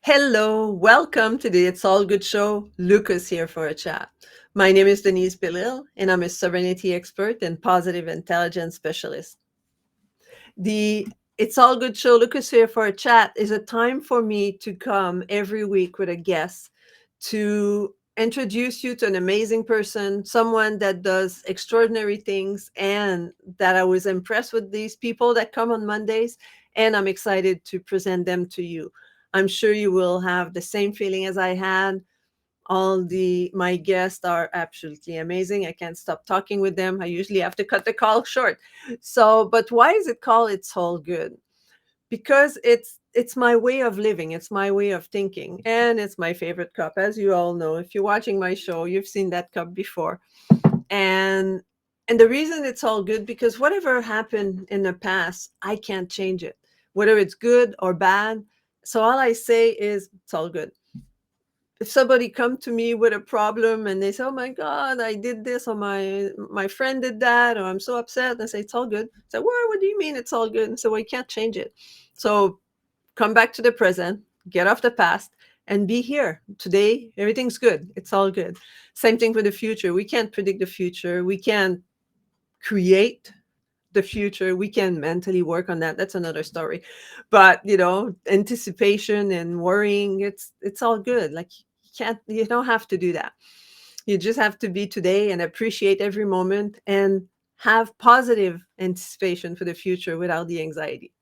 Hello, welcome to the It's All Good show. Lucas here for a chat. My name is Denise Belisle, and I'm a sovereignty expert and positive intelligence specialist. The It's All Good show, Lucas here for a chat, is a time for me to come every week with a guest to introduce you to an amazing person, someone that does extraordinary things, and that I was impressed with these people that come on Mondays, and I'm excited to present them to you. I'm sure you will have the same feeling as I had. All the my guests are absolutely amazing. I can't stop talking with them. I usually have to cut the call short. So, but why is it called It's All Good? Because it's my way of living, it's my way of thinking, and it's my favorite cup. As you all know, if you're watching my show, you've seen that cup before. And and the reason it's all good, because whatever happened in the past, I can't change it, whether it's good or bad. So all I say is it's all good. If somebody come to me with a problem and they say, "Oh my God, I did this," or my friend did that, or I'm so upset, I say it's all good. I say, what do you mean it's all good? And so, well, you can't change it. So come back to the present, get off the past, and be here today. Everything's good. It's all good. Same thing for the future. We can't predict the future. We can't create the future. We can mentally work on that. That's another story. But anticipation and worrying, it's all good. Like, you don't have to do that. You just have to be today and appreciate every moment and have positive anticipation for the future without the anxiety.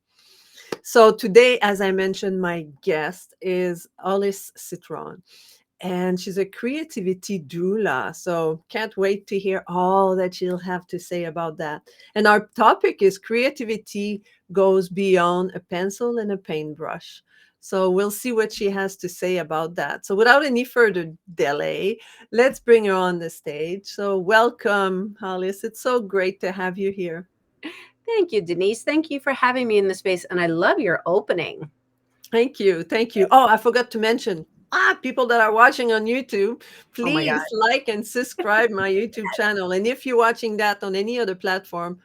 So today, as I mentioned, my guest is Hollis Citron, and she's a creativity doula. So can't wait to hear all that she'll have to say about that. And our topic is creativity goes beyond a pencil and a paintbrush. So we'll see what she has to say about that. So without any further delay, let's bring her on the stage. So welcome, Hollis. It's so great to have you here. Thank you, Denise. Thank you for having me in the space. And I love your opening. Thank you. Thank you. Oh, I forgot to mention, people that are watching on YouTube, Oh my God. please like and subscribe my YouTube channel. And if you're watching that on any other platform,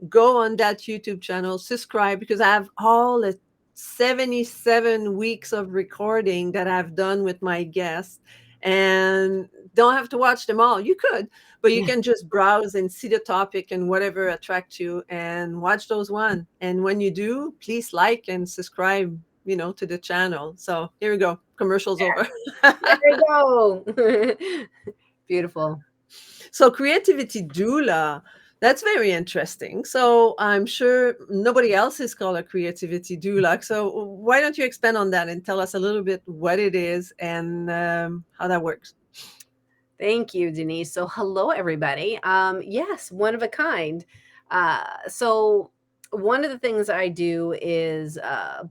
go on that YouTube channel, subscribe, because I have all the 77 weeks of recording that I've done with my guests, and don't have to watch them all. You could, but you can just browse and see the topic and whatever attracts you and watch those one. And when you do, please like and subscribe, to the channel. So here we go. Commercials over. There we go. Beautiful. So creativity doula, that's very interesting. So I'm sure nobody else is called a creativity doula. So why don't you expand on that and tell us a little bit what it is and how that works? Thank you, Denise. So, hello, everybody. Yes, one of a kind. So, one of the things I do is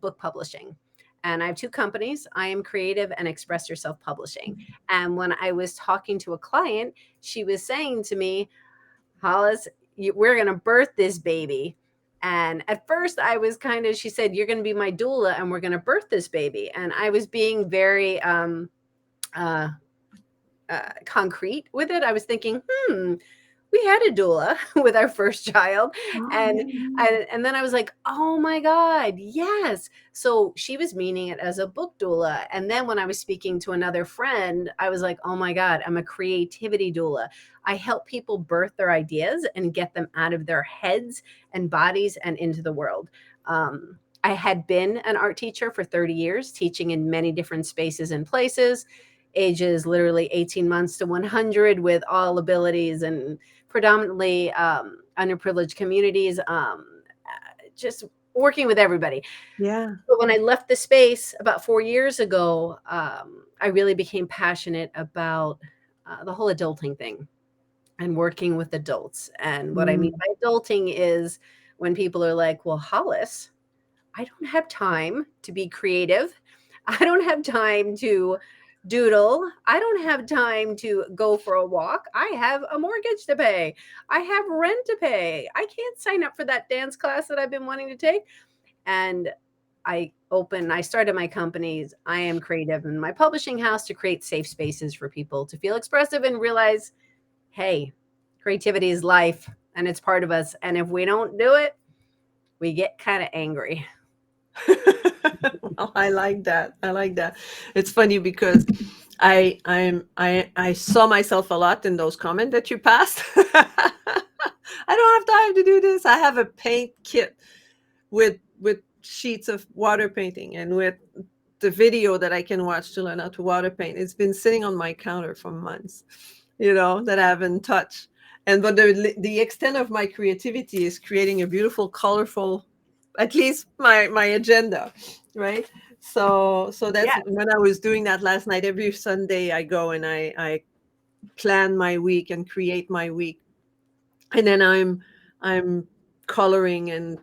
book publishing. And I have two companies. I am Creative and Express Yourself Publishing. And when I was talking to a client, she was saying to me, Hollis, we're going to birth this baby. And at first, I was kind of, she said, "You're going to be my doula and we're going to birth this baby." And I was being very uh, concrete with it. I was thinking, we had a doula with our first child, Oh, and yeah. and then I was like, oh my god, yes. So she was meaning it as a book doula, and then when I was speaking to another friend, I was like, oh my god, I'm a creativity doula. I help people birth their ideas and get them out of their heads and bodies and into the world. I had been an art teacher for 30 years, teaching in many different spaces and places, ages literally 18 months to 100, with all abilities and predominantly underprivileged communities, just working with everybody. Yeah. But when I left the space about 4 years ago, I really became passionate about the whole adulting thing and working with adults. And what I mean Mm. by adulting is when people are like, well, Hollis, I don't have time to be creative. I don't have time to doodle. I don't have time to go for a walk. I have a mortgage to pay. I have rent to pay. I can't sign up for that dance class that I've been wanting to take. And I started my companies. I am creative in my publishing house to create safe spaces for people to feel expressive and realize, hey, creativity is life and it's part of us. And if we don't do it, we get kind of angry. I like that. I like that. It's funny because I saw myself a lot in those comments that you passed. I don't have time to do this. I have a paint kit with sheets of water painting and with the video that I can watch to learn how to water paint. It's been sitting on my counter for months, that I haven't touched. And but the extent of my creativity is creating a beautiful, colorful, at least my agenda, right? So that's Yeah. when I was doing that last night. Every Sunday I go and I plan my week and create my week, and then I'm coloring and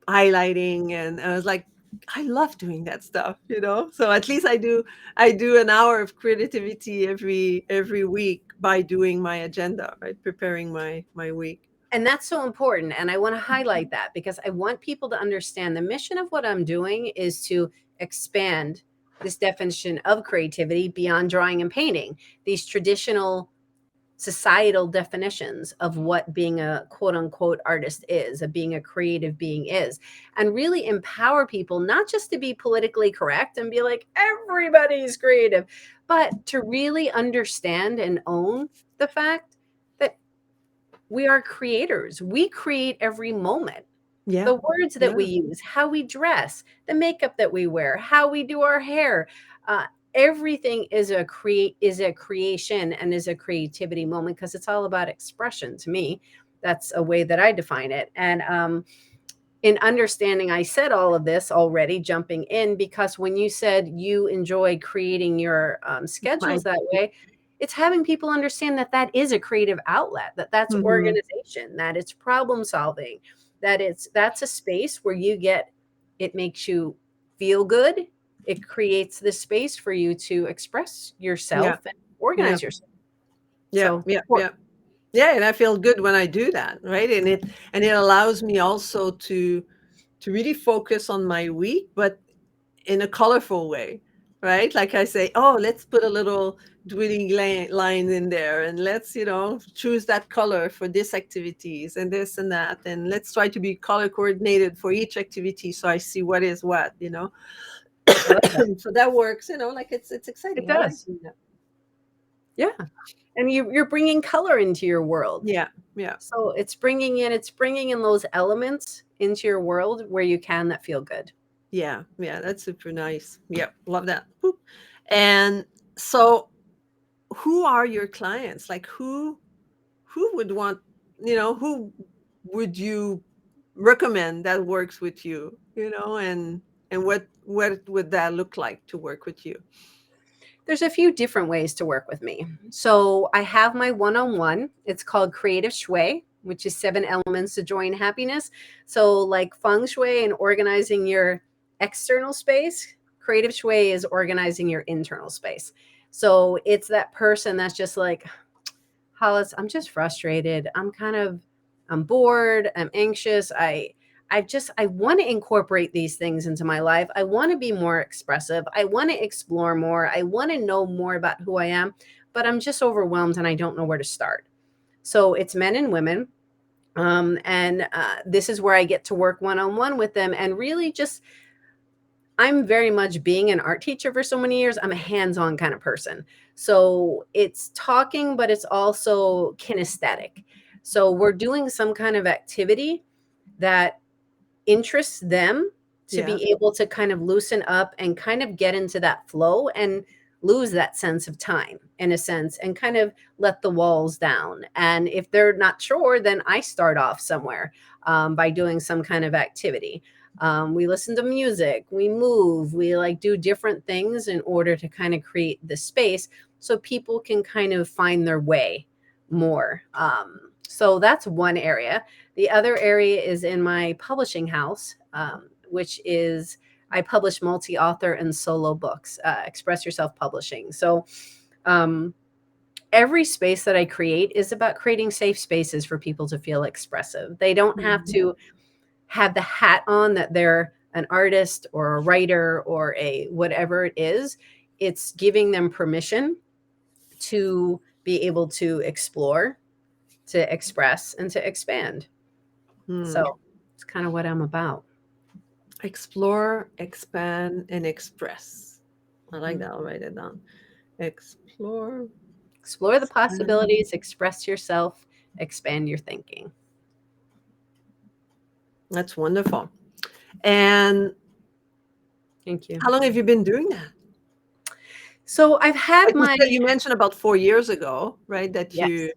highlighting, and I was like, I love doing that stuff. So at least I do an hour of creativity every week by doing my agenda, right? Preparing my week. And that's so important. And I want to highlight that because I want people to understand the mission of what I'm doing is to expand this definition of creativity beyond drawing and painting. These traditional societal definitions of what being a quote unquote artist is, of being a creative being is, and really empower people not just to be politically correct and be like, everybody's creative, but to really understand and own the fact that we are creators. We create every moment. Yeah, The words that we yeah, use, how we dress, the makeup that we wear, how we do our hair, uh, everything is a creation and is a creativity moment because it's all about expression to me. That's a way that I define it. And in understanding, I said all of this already, jumping in, because when you said you enjoy creating your my schedules that way, it's having people understand that that is a creative outlet, that that's hmm organization, that it's problem solving, that that's a space where you get, it makes you feel good. It creates this space for you to express yeah, yourself and yeah, organize yourself. yeah, So yeah, yeah. important. Yeah, and I feel good when I do that, right? And it allows me also to really focus on my week, but in a colorful way, right? Like I say, oh, let's put a little dwelling line in there, and let's choose that color for this activities and this and that, and let's try to be color coordinated for each activity so I see what is what. I love that. So that works, like it's It exciting. I like does. doing that. Yeah. And you're bringing color into your world. Yeah, yeah, So it's bringing in those elements into your world where you can that feel good. yeah, yeah. That's super nice. Yeah, love that. Boop. And so, who are your clients? Like, who would want, who would you recommend that works with you, and what would that look like to work with you? There's a few different ways to work with me. So I have my one-on-one. It's called Creative Shui, which is 7 elements to joy and happiness. So like feng shui and organizing your external space, Creative Shui is organizing your internal space. So it's that person that's just like, Hollis, I'm just frustrated. I'm bored. I'm anxious. I want to incorporate these things into my life. I want to be more expressive. I want to explore more. I want to know more about who I am, but I'm just overwhelmed and I don't know where to start. So it's men and women. And this is where I get to work one on one with them and really just, I'm very much being an art teacher for so many years. I'm a hands on kind of person. So it's talking, but it's also kinesthetic. So we're doing some kind of activity that interests them to Yeah. be able to kind of loosen up and kind of get into that flow and lose that sense of time in a sense and kind of let the walls down. And if they're not sure, then I start off somewhere by doing some kind of activity. We listen to music, we move, we like do different things in order to kind of create the space so people can kind of find their way more. So that's one area. The other area is in my publishing house, which is I publish multi-author and solo books, Express Yourself Publishing. So um, every space that I create is about creating safe spaces for people to feel expressive. They don't have Mhm. to have the hat on that they're an artist or a writer or a whatever it is. It's giving them permission to be able to explore, to express, and to expand. Hmm. So it's kind of what I'm about. Explore, expand, and express. I like Mhm. that. I'll write it down. Explore, Explore the expand. possibilities, express yourself, expand your thinking. That's wonderful. And Thank you. how long have you been doing that? So I've had Like you my said, you mentioned about 4 years ago, right? That yes. you.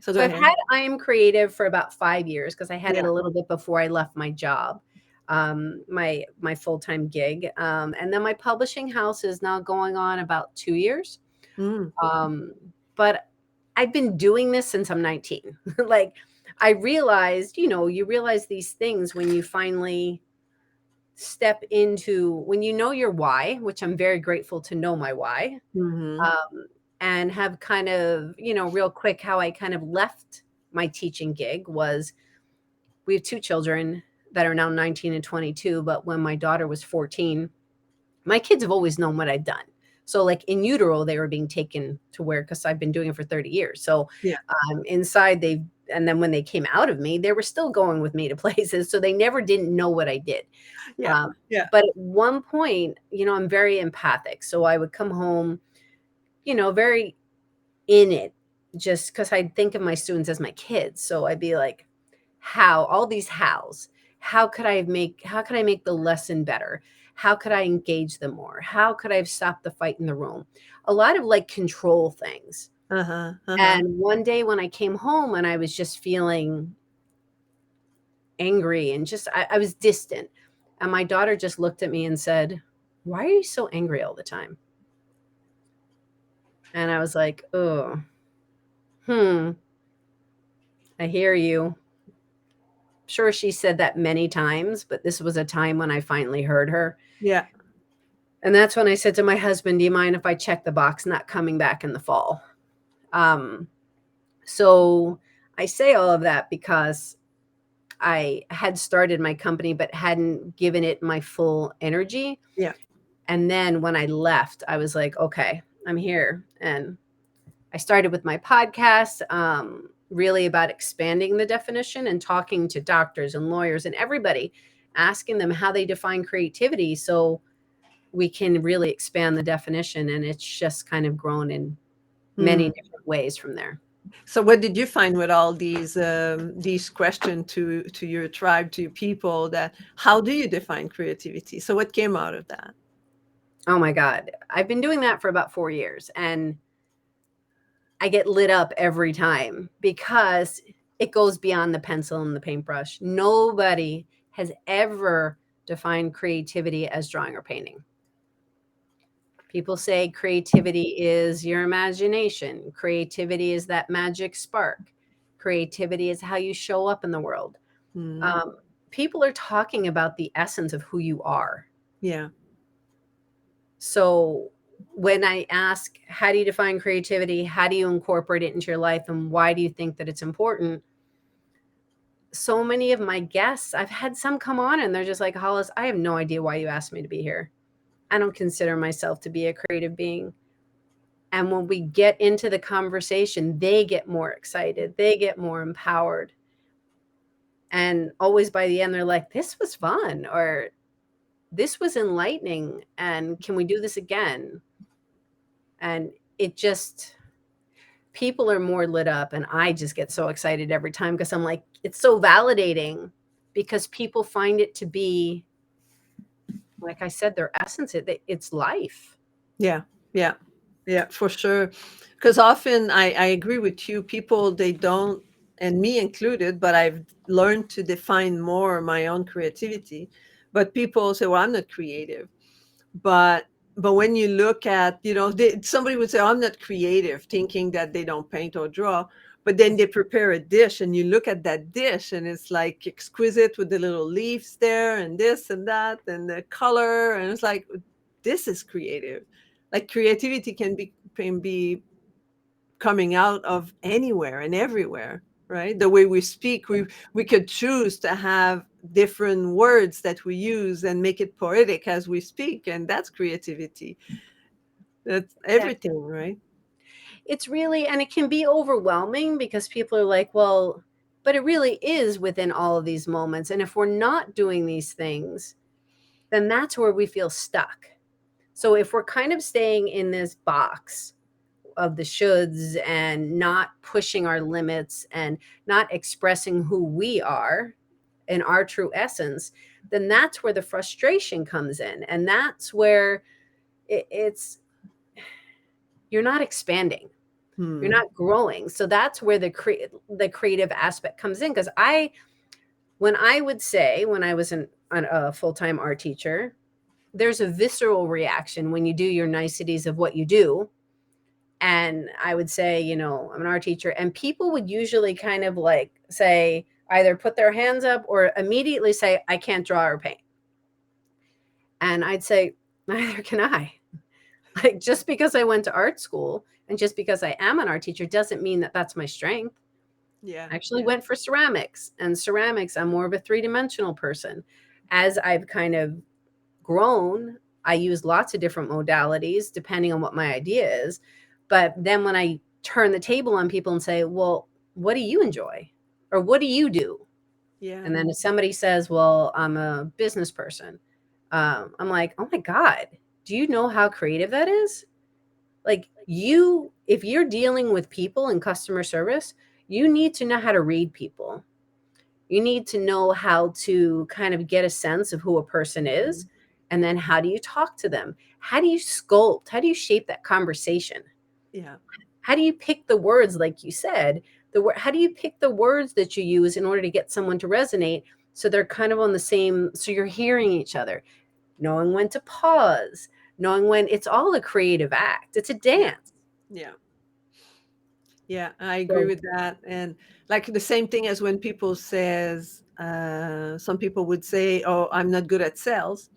So go So I've ahead. had I am creative for about 5 years because I had it Yeah. a little bit before I left my job, my full time gig, and then my publishing house is now going on about 2 years. Mm, Um, but I've been doing this since I'm 19. Like I realized, you realize these things when you finally step into when you know your why, which I'm very grateful to know my why. hmm Um, and have kind of, real quick how I kind of left my teaching gig was we have two children that are now 19 and 22, but when my daughter was 14, my kids have always known what I've done. So like in utero, they were being taken to where, because I've been doing it for 30 years. So Yeah. inside and then when they came out of me, they were still going with me to places. So they never didn't know what I did. Yeah. Um, Yeah. but at one point, I'm very empathic. So I would come home, very in it, just because I think of my students as my kids. So I'd be like, all these hows. How could I make the lesson better? How could I engage them more? How could I have stopped the fight in the room? A lot of like control things. Uh-huh. Uh-huh. And one day when I came home and I was just feeling angry and I was distant. And my daughter just looked at me and said, "Why are you so angry all the time?" And I was like, "Oh, hmm, I hear you." Sure, she said that many times, but this was a time when I finally heard her. Yeah. And that's when I said to my husband, "Do you mind if I check the box not coming back in the fall?" Um, so I say all of that because I had started my company but hadn't given it my full energy. Yeah. And then when I left, I was like, okay, I'm here. And I started with my podcast, really about expanding the definition and talking to doctors and lawyers and everybody, asking them how they define creativity so we can really expand the definition. And it's just kind of grown in many Mm. different ways from there. So what did you find with all these questions to your tribe, to your people, that how do you define creativity? So what came out of that? Oh my God. I've been doing that for about 4 years and I get lit up every time because it goes beyond the pencil and the paintbrush. Nobody has ever defined creativity as drawing or painting. People say creativity is your imagination. Creativity is that magic spark. Creativity is how you show up in the world. Mm. Um, People are talking about the essence of who you are. Yeah. So when I ask, how do you define creativity? How do you incorporate it into your life? And why do you think that it's important? So many of my guests, I've had some come on and they're just like, Hollis, I have no idea why you asked me to be here. I don't consider myself to be a creative being. And when we get into the conversation, they get more excited, they get more empowered. And always by the end, they're like, this was fun, or this was enlightening. And can we do this again? And it just, people are more lit up. And I just get so excited every time because I'm like, it's so validating because people find it to be, like I said, their essence, it's life. Yeah. Yeah. Yeah, for sure. Because often I agree with you, people, they don't, and me included, but I've learned to define more my own creativity. But people say, well, I'm not creative. But when you look at, somebody would say, "Oh, I'm not creative," thinking that they don't paint or draw. But then they prepare a dish and you look at that dish and it's like exquisite with the little leaves there and this and that and the color. And it's like, this is creative. Like creativity can be coming out of anywhere and everywhere, right? The way we speak, we could choose to have different words that we use and make it poetic as we speak, and that's creativity. That's Exactly. everything, right? It's really, and it can be overwhelming because people are like, well, But it really is within all of these moments. And if we're not doing these things, then that's where we feel stuck. So if we're kind of staying in this box of the shoulds and not pushing our limits and not expressing who we are in our true essence, then that's where the frustration comes in. And that's where it's, you're not expanding, you're Hmm. not growing. So that's where the creative aspect comes in. Because when I would say, when I was a full-time art teacher, there's a visceral reaction when you do your niceties of what you do. And I would say, I'm an art teacher, and people would usually kind of like say, either put their hands up or immediately say, I can't draw or paint. And I'd say, neither can I. Like, just because I went to art school and just because I am an art teacher doesn't mean that that's my strength. Yeah. I actually Yeah. went for ceramics, and ceramics, I'm more of a three-dimensional person. As I've kind of grown, I use lots of different modalities depending on what my idea is. But then when I turn the table on people and say, well, what do you enjoy? Or what do you do? Yeah. And then if somebody says, well, I'm a business person, I'm like, oh my God, do you know how creative that is? Like, if you're dealing with people in customer service, you need to know how to read people. You need to know how to kind of get a sense of who a person is. Mhm. And then how do you talk to them? How do you sculpt? How do you shape that conversation? Yeah. How do you pick the words, like you said? How do you pick the words that you use in order to get someone to resonate so they're kind of on the same, so you're hearing each other, knowing when to pause, knowing when it's all a creative act. It's a Yeah. dance. Yeah. Yeah, I agree So, with that. And like the same thing as when people says, some people would say, "Oh, I'm not good at sales,"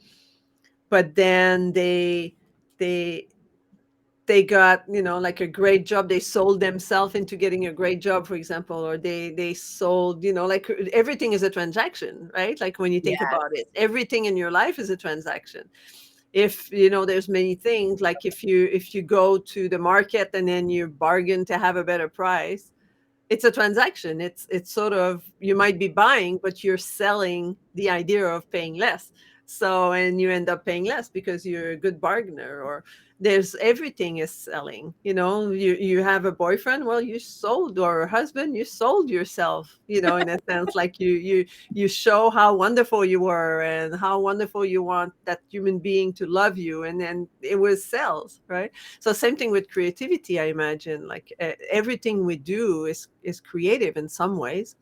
but then they they got, like a great job. They sold themselves into getting a great job, for example, or they sold, like everything is a transaction, right? Like when you think yeah. about it, everything in your life is a transaction. If there's many things, like if you go to the market and then you bargain to have a better price, it's a transaction. It's sort of, you might be buying, but you're selling the idea of paying less. So, and you end up paying less because you're a good bargainer. Or there's, everything is selling. You have a boyfriend, well, you sold, or a husband, you sold yourself, in a sense, like you show how wonderful you were and how wonderful you want that human being to love you, and then it was sales, right? So same thing with creativity, I imagine. Like everything we do is creative in some ways,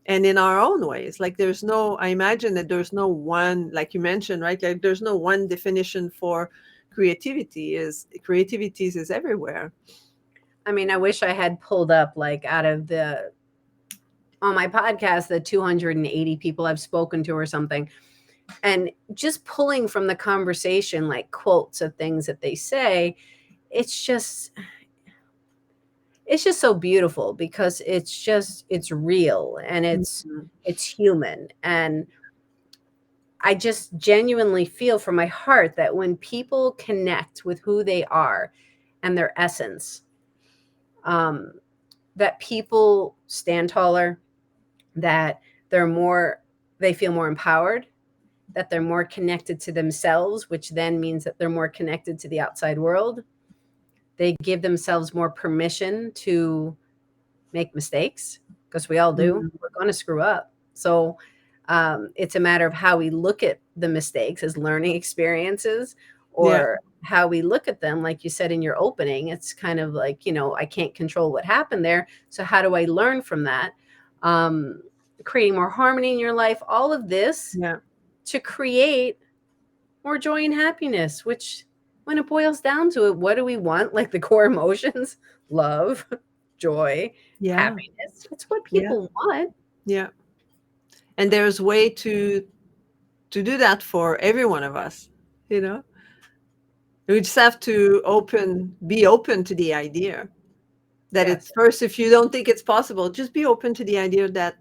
and in our own ways. Like there's no, I imagine that there's no one, like you mentioned, right? Like there's no one definition for creativity. Is creativity is everywhere. I mean, I wish I had pulled up, like, out of on my podcast, the 280 people I've spoken to or something, and just pulling from the conversation, like quotes of things that they say. It's just, it's just so beautiful because it's real and Mhm. it's human. And I just genuinely feel from my heart that when people connect with who they are and their essence, um, that people stand taller, that they're more, they feel more empowered, that they're more connected to themselves, which then means that they're more connected to the outside world. They give themselves more permission to make mistakes, because we all do. Mhm. We're going to screw up. So it's a matter of how we look at the mistakes as learning experiences, Yeah. or how we look at them. Like you said in your opening, it's kind of like, I can't control what happened there. So how do I learn from that? Um, Creating more harmony in your life, all of this Yeah. to create more joy and happiness, which, when it boils down to it, what do we want? Like the core emotions, love, joy, Yeah. happiness. It's what Yeah. people want. Yeah. And there's way to do that for every one of us. You know, we just have to be open to the idea that Yes. it's first, if you don't think it's possible, just be open to the idea that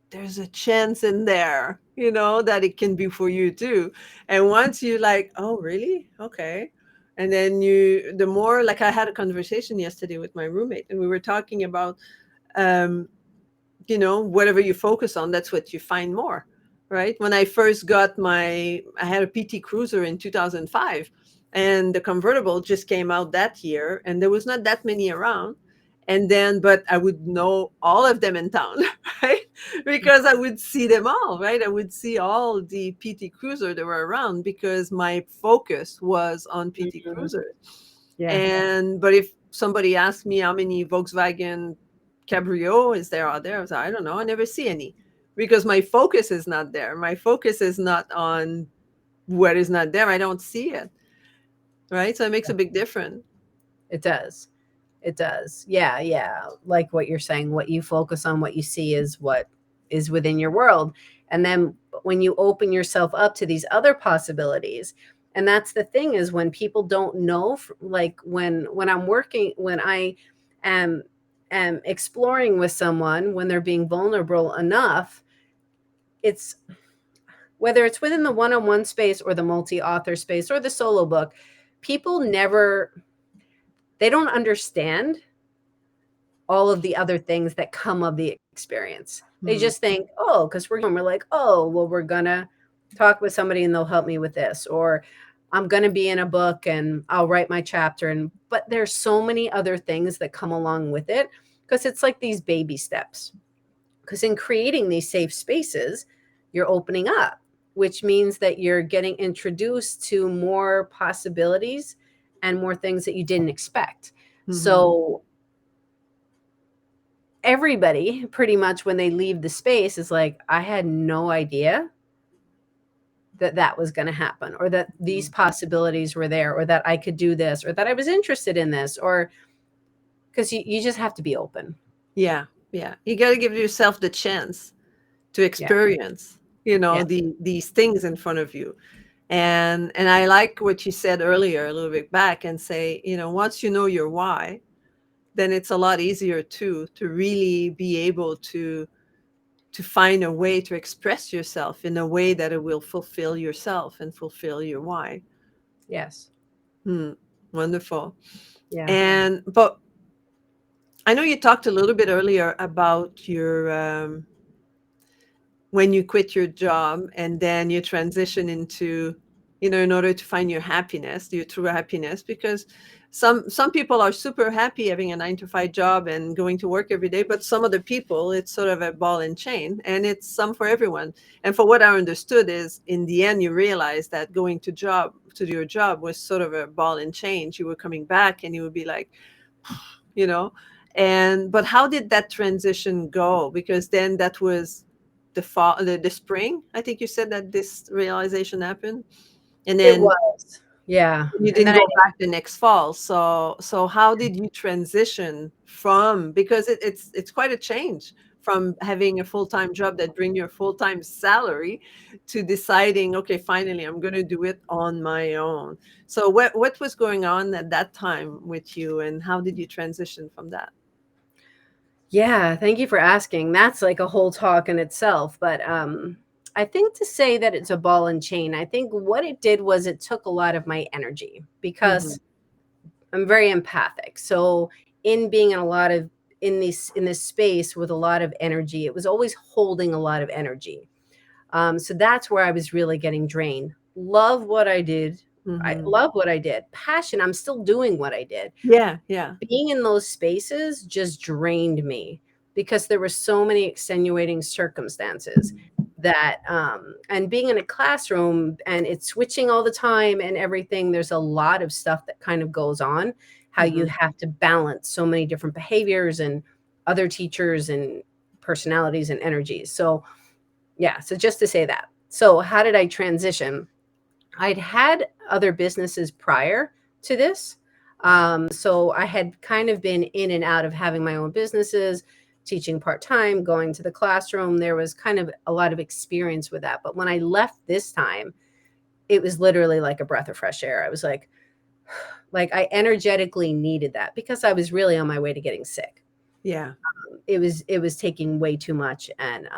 there's a chance in there, that it can be for you too. And once you like, oh, really? Okay. And then the more, like I had a conversation yesterday with my roommate, and we were talking about um, whatever you focus on, that's what you find more, right? When I first I had a PT Cruiser in 2005, and the convertible just came out that year, and there was not that many around. And then, but I would know all of them in town, right? Because I would see them all, right? I would see all the PT Cruiser that were around because my focus was on PT Mhm. Cruiser. Yeah. And but if somebody asked me how many Volkswagen Cabrio is there out there, I was like, I don't know. I never see any because my focus is not there. My focus is not on what is not there. I don't see it. Right. So it makes a big difference. It does. It does. Yeah, yeah. Like what you're saying, what you focus on, what you see is what is within your world. And then when you open yourself up to these other possibilities, and that's the thing is when people don't know, like when I'm working, when I am am exploring with someone, when they're being vulnerable enough, it's whether it's within the one-on-one space or the multi-author space or the solo book, people never they don't understand all of the other things that come of the experience. They Hmm. just think, oh, because we're like, oh, well, we're gonna talk with somebody and they'll help me with this, or I'm gonna be in a book and I'll write my chapter. And but there's so many other things that come along with it because it's like these baby steps. Because in creating these safe spaces, you're opening up, which means that you're getting introduced to more possibilities and more things that you didn't expect. Hmm. So everybody pretty much when they leave the space is like, I had no idea that that was going to happen, or that these possibilities were there, or that I could do this, or that I was interested in this, or because you just have to be open. Yeah. Yeah. You got to give yourself the chance to Yeah. experience, Yeah. these things in front of you. And I like what you said earlier, a little bit back, and say, once you know your why, then it's a lot easier to really be able to find a way to express yourself in a way that it will fulfill yourself and fulfill your why. Yes. Hmm, wonderful. Yeah. And but I know you talked a little bit earlier about your when you quit your job and then you transition into, in order to find your happiness, your true happiness, because some people are super happy having a 9 to 5 job and going to work every day, but some other people it's sort of a ball and chain, and it's some for everyone. And for what I understood is, in the end, you realize that going to your job was sort of a ball and chain. You were coming back and you would be like, you know and but how did that transition go? Because then that was the fall, the spring, I think you said, that this realization happened, and It then was. Yeah. you And didn't then I go back the next fall. So how did you transition from, because it's quite a change from having a full-time job that bring you a full-time salary to deciding, okay, finally I'm going to do it on my own. So what was going on at that time with you, and how did you transition from that? Yeah, thank you for asking. That's like a whole talk in itself. But I think to say that it's a ball and chain, I think what it did was it took a lot of my energy Hmm. because I'm very empathic. So in being in a lot of in this space with a lot of energy, it was always holding a lot of energy. So that's where I was really getting drained. Love what I did. I Hmm. love what I did. Passion. I'm still doing what I did. Yeah, yeah. Being in those spaces just drained me because there were so many extenuating circumstances that and being in a classroom and it's switching all the time and everything, there's a lot of stuff that kind of goes on, how you Hmm. have to balance so many different behaviors and other teachers and personalities and energies. So yeah, so just to say that. So how did I transition? I'd had other businesses prior to this. So I had kind of been in and out of having my own businesses, teaching part time, going to the classroom. There was kind of a lot of experience with that. But when I left this time, it was literally like a breath of fresh air. I was like I energetically needed that because I was really on my way to getting sick. Yeah. It was taking way too much. And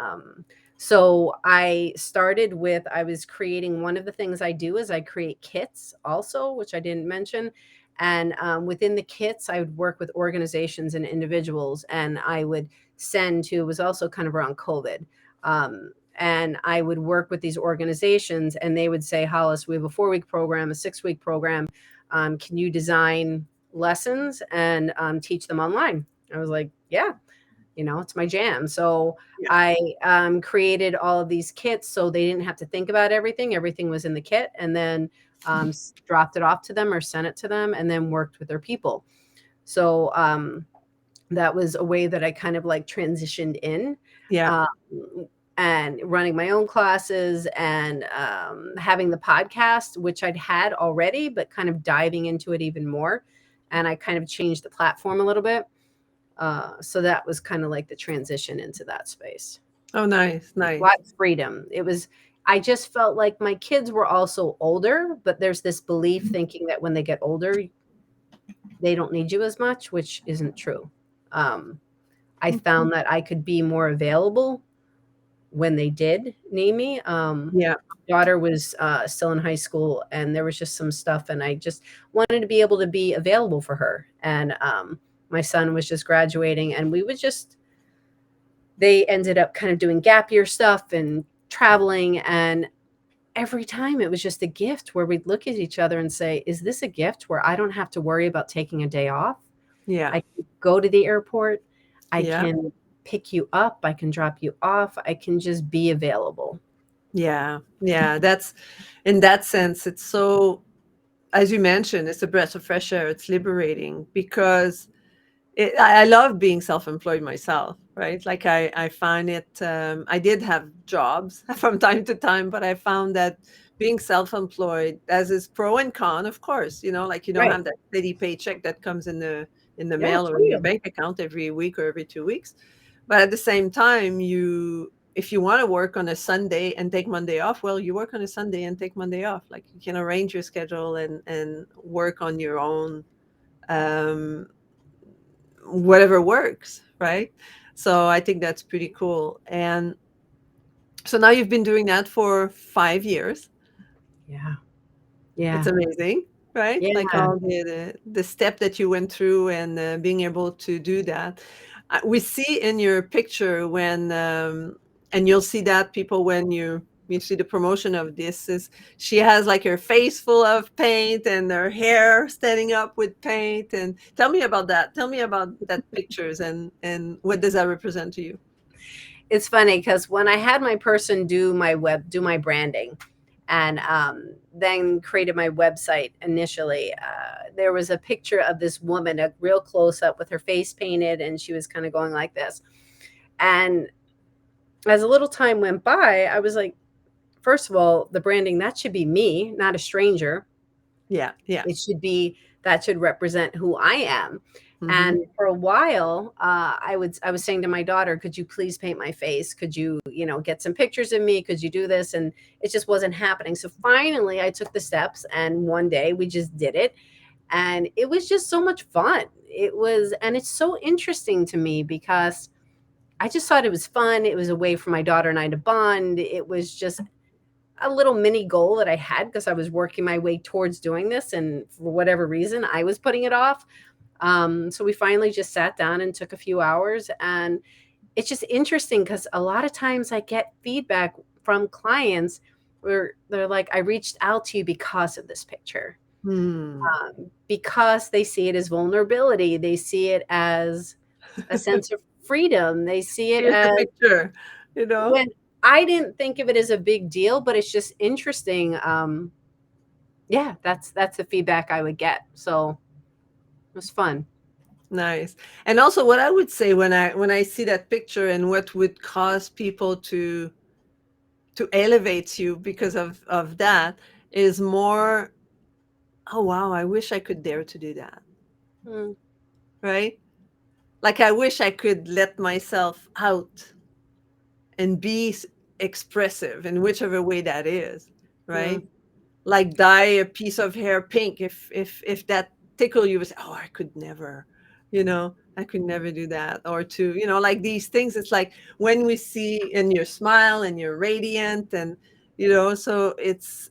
so I started with, I was creating, one of the things I do is I create kits also, which I didn't mention. And within the kits, I would work with organizations and individuals, and I would send to, it was also kind of around COVID. And I would work with these organizations, and they would say, Hollis, we have a 4-week program, a 6-week program. Can you design lessons and teach them online? I was like, yeah, it's my jam. So Yeah. I created all of these kits so they didn't have to think about everything. Everything was in the kit, and then dropped it off to them or sent it to them, and then worked with their people. So that was a way that I kind of like transitioned in. Yeah. Um, and running my own classes, and having the podcast, which I'd had already, but kind of diving into it even more. And I kind of changed the platform a little bit. So that was kind of like the transition into that space. Oh, nice, A lot nice. of freedom. I just felt like my kids were also older, but there's this belief thinking that when they get older, they don't need you as much, which isn't true. Um, I Mhm. found that I could be more available when they did need me. Yeah. Daughter was still in high school, and there was just some stuff, and I just wanted to be able to be available for her. And my son was just graduating, and they ended up kind of doing gap year stuff and traveling. And every time it was just a gift where we'd look at each other and say, is this a gift where I don't have to worry about taking a day off? Yeah. I can go to the airport. I Yeah. can pick you up. I can drop you off. I can just be available. Yeah. Yeah. That's in that sense, it's so, as you mentioned, it's a breath of fresh air. It's liberating because I love being self-employed myself, right? Like I find it, I did have jobs from time to time, but I found that being self-employed, as is pro and con, of course, like you don't Right. have that steady paycheck that comes in the Yeah, mail or in your totally. bank account every week or every 2 weeks. But at the same time, if you want to work on a Sunday and take Monday off, well, you work on a Sunday and take Monday off. Like you can arrange your schedule and work on your own, um, whatever works, right? So I think that's pretty cool. And so now you've been doing that for 5 years. Yeah. It's Yeah. amazing, right? Like Yeah. all the step that you went through and being able to do that. We see in your picture when, and you'll see that people when you see the promotion of this is she has like her face full of paint and her hair standing up with paint. And tell me about that. Tell me about that pictures and what does that represent to you? It's funny because when I had my person do my branding, and then created my website initially, there was a picture of this woman, a real close up with her face painted, and she was kind of going like this. And as a little time went by, I was like, first of all, the branding, that should be me, not a stranger. Yeah, yeah. It should be, that should represent who I am. Hmm. And for a while, I was saying to my daughter, "Could you please paint my face? Could you, get some pictures of me? Could you do this?" And it just wasn't happening. So finally, I took the steps, and one day we just did it, and it was just so much fun. And it's so interesting to me because I just thought it was fun. It was a way for my daughter and I to bond. It was just a little mini goal that I had because I was working my way towards doing this, and for whatever reason, I was putting it off. So we finally just sat down and took a few hours, and it's just interesting because a lot of times I get feedback from clients where they're like, "I reached out to you because of this picture." Hmm. Because they see it as vulnerability, they see it as a sense of freedom, they see it Here's the as, picture, you know? when I didn't think of it as a big deal, but it's just interesting. Yeah, that's the feedback I would get. So it was fun. Nice. And also what I would say when I see that picture and what would cause people to elevate you because of that is more, oh wow, I wish I could dare to do that, Mm, right? Like I wish I could let myself out and be expressive in whichever way that is, yeah, right? Like dye a piece of hair pink if that tickle you, would say, oh, I could never, I could never do that. Or to, like these things, it's like when we see in your smile and you're radiant and so it's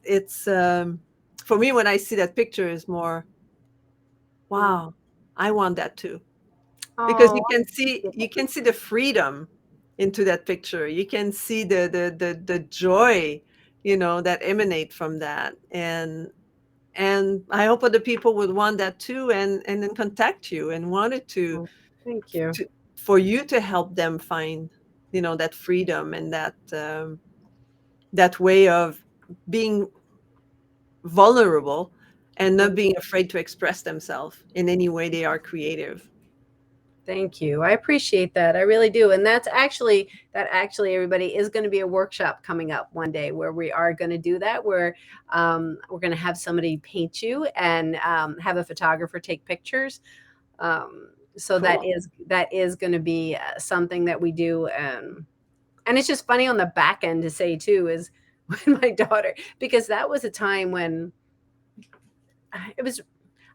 for me when I see that picture is more, Mm. wow, I want that too. Because Oh, you can see the freedom into that picture. You can see the joy, that emanate from that. And I hope other people would want that too, and then contact you and wanted thank you. to for you to help them find, that freedom and that way of being vulnerable and not being afraid to express themselves in any way they are creative. Thank you. I appreciate that. I really do. And that actually everybody is going to be a workshop coming up one day where we are going to do that, where we're going to have somebody paint you and have a photographer take pictures. So that Cool. is going to be something that we do. And it's just funny on the back end to say too is when my daughter, because that was a time when it was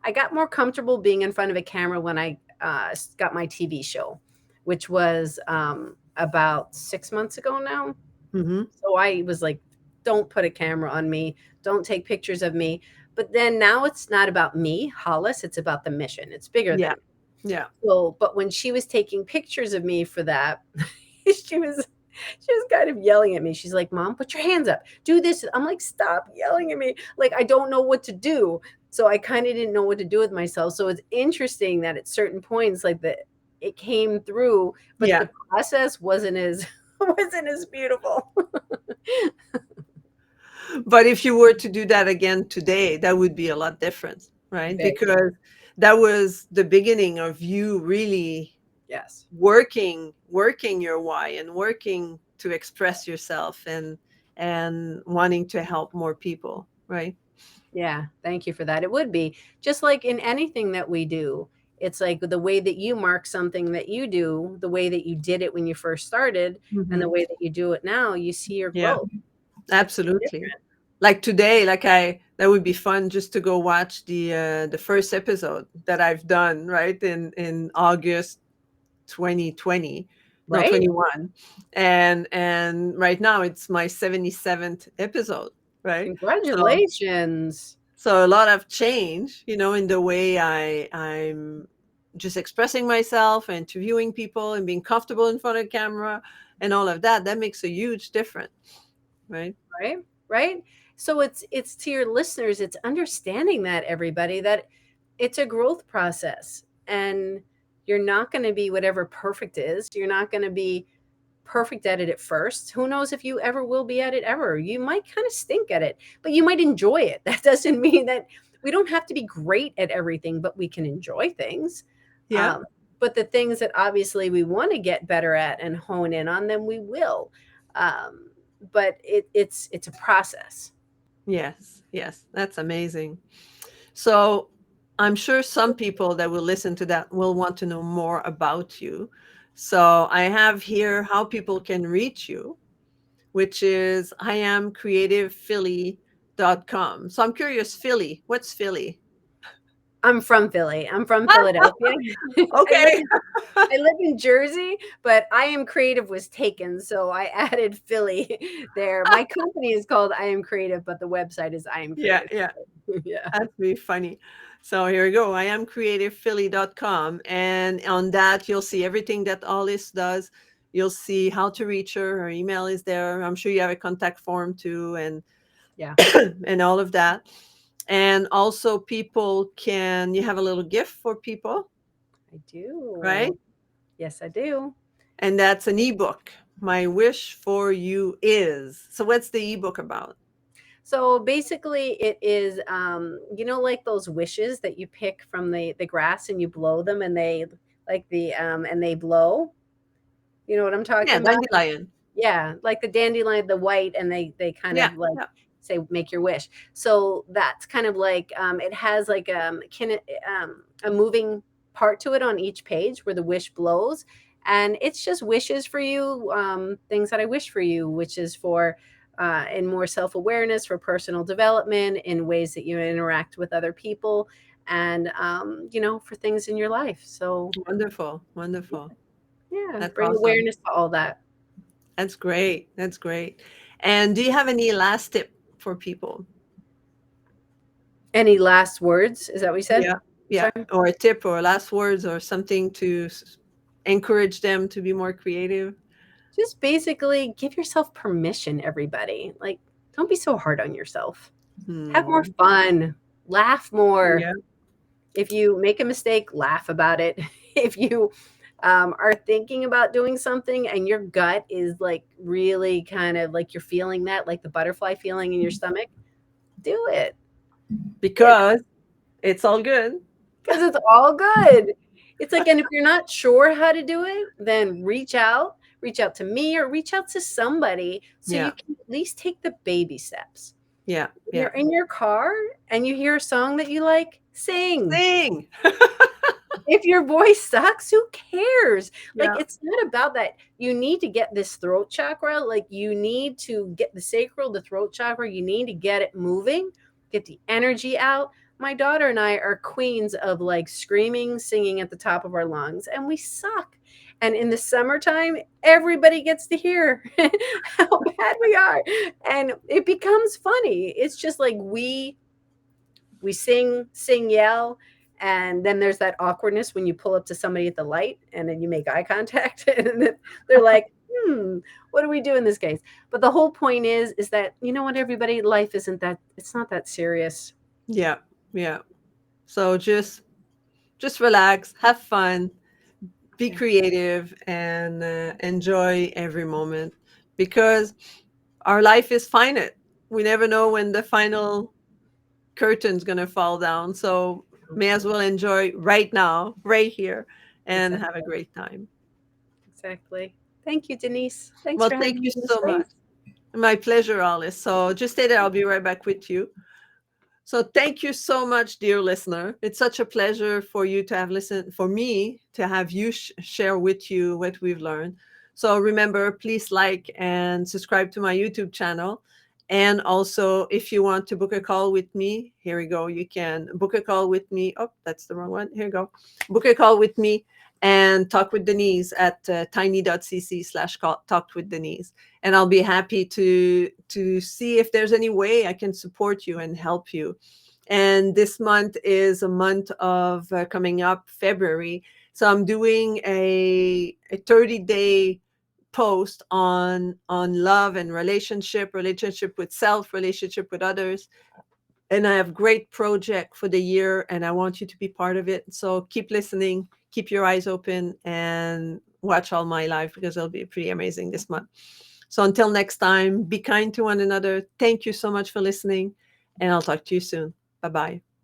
I got more comfortable being in front of a camera when I got my TV show, which was about 6 months ago now. Hmm. So I was like, don't put a camera on me, don't take pictures of me. But then now it's not about me, Hollis, it's about the mission. It's bigger than Yeah. me. Yeah. So, but when she was taking pictures of me for that, she was she was kind of yelling at me. She's like, "Mom, put your hands up. Do this." I'm like, "Stop yelling at me." Like I don't know what to do. So I kind of didn't know what to do with myself. So it's interesting that at certain points like that it came through, but Yeah. the process wasn't as wasn't as beautiful. But if you were to do that again today, that would be a lot different, right? Very, Because that was the beginning of you really yes. working your why and working to express yourself and wanting to help more people, right? Yeah, thank you for that. It would be just like in anything that we do. It's like the way that you mark something that you do, the way that you did it when you first started, and the Hmm. way that you do it now, you see your Yeah, growth. It's absolutely. different, Like today, that would be fun just to go watch the first episode that I've done, right? In August 2020, no, right? 21. And right now it's my 77th episode, right? So Congratulations. so a lot of change, in the way I'm just expressing myself and interviewing people and being comfortable in front of the camera and all of that. That makes a huge difference, right? Right? Right? So it's to your listeners, it's understanding that everybody that it's a growth process and you're not going to be whatever perfect is. You're not going to be perfect at it at first. Who knows if you ever will be at it ever? You might kind of stink at it, but you might enjoy it. That doesn't mean that we don't have to be great at everything, but we can enjoy things. Yeah. Um, but the things that obviously we want to get better at and hone in on them, we will. Um, but it's a process. Yes. Yes. That's amazing. So I'm sure some people that will listen to that will want to know more about you. So I have here how people can reach you, which is iamcreativephilly.com. So I'm curious, Philly, what's Philly? I'm from Philly. I'm from Philadelphia. I live Okay. I live in Jersey, but I Am Creative was taken, so I added Philly there. My company is called I Am Creative, but the website is I Am Yeah, Creative. yeah. Yeah. That's really funny. So here we go. iamcreativephilly.com. And on that, you'll see everything that Alice does. You'll see how to reach her. Her email is there. I'm sure you have a contact form too, and Yeah, and all of that. And also, you have a little gift for people, I do. right? Yes, I do. And that's an ebook. My wish for you is. So, what's the ebook about? So basically, it is, like those wishes that you pick from the grass and you blow them, and they and they blow. You know what I'm talking Yeah, about? dandelion. Yeah, like the dandelion, the white, and they kind Yeah, of like yeah, say make your wish. So that's kind of like it has like a moving part to it on each page where the wish blows, and it's just wishes for you, things that I wish for you, which is for in more self awareness, for personal development, in ways that you interact with other people, and for things in your life. So wonderful, wonderful. yeah, That's bring awesome. awareness to all that. That's great. That's great. And do you have any last tip for people? Any last words? Is that what you said? Yeah. Yeah, Sorry. or a tip or last words or something to encourage them to be more creative. Just basically give yourself permission, everybody. Like, don't be so hard on yourself. Have more Hmm. fun. Laugh more. Yeah, If you make a mistake, laugh about it. If you are thinking about doing something and your gut is like really kind of like you're feeling that, like the butterfly feeling in your stomach, do it. because it's all good. Because it's all good. It's like, and if you're not sure how to do it, then reach out to me or reach out to somebody so you Yeah, can at least take the baby steps. yeah, When yeah. you're in your car and you hear a song that you like, sing. Sing. If your voice sucks, who cares? Like, Yeah, it's not about that. You need to get this throat chakra. Like, you need to get the sacral, the throat chakra. You need to get it moving, get the energy out. My daughter and I are queens of like screaming, singing at the top of our lungs, and we suck. And in the summertime, everybody gets to hear how bad we are. And it becomes funny. It's just like we sing, yell, and then there's that awkwardness when you pull up to somebody at the light and then you make eye contact and then they're like, what do we do in this case? But the whole point is that you know what, everybody, life isn't that, it's not that serious. yeah, yeah. So just relax, have fun, be Exactly. creative, and enjoy every moment because our life is finite. We never know when the final curtain's gonna fall down. So may as well enjoy right now, right here, and have a Exactly. great time. Exactly. Thank you, Denise. Thanks Well, for thank having you me in the so much. space. My pleasure, Alice. So just stay there. I'll be right back with you. So thank you so much, dear listener. It's such a pleasure for you to have listened, for me to have you share with you what we've learned. So remember, please like and subscribe to my YouTube channel. And also, if you want to book a call with me, here we go. You can book a call with me. Oh, that's the wrong one. Here we go. Book a call with me and talk with Denise at tiny.cc/talk with Denise, and I'll be happy to see if there's any way I can support you and help you. And this month is a month of coming up February, so I'm doing a 30-day post on love and relationship with self, relationship with others, and I have great project for the year and I want you to be part of it. So keep listening, keep your eyes open, and watch all my live because it'll be pretty amazing this month. So until next time, be kind to one another. Thank you so much for listening, and I'll talk to you soon. Bye bye.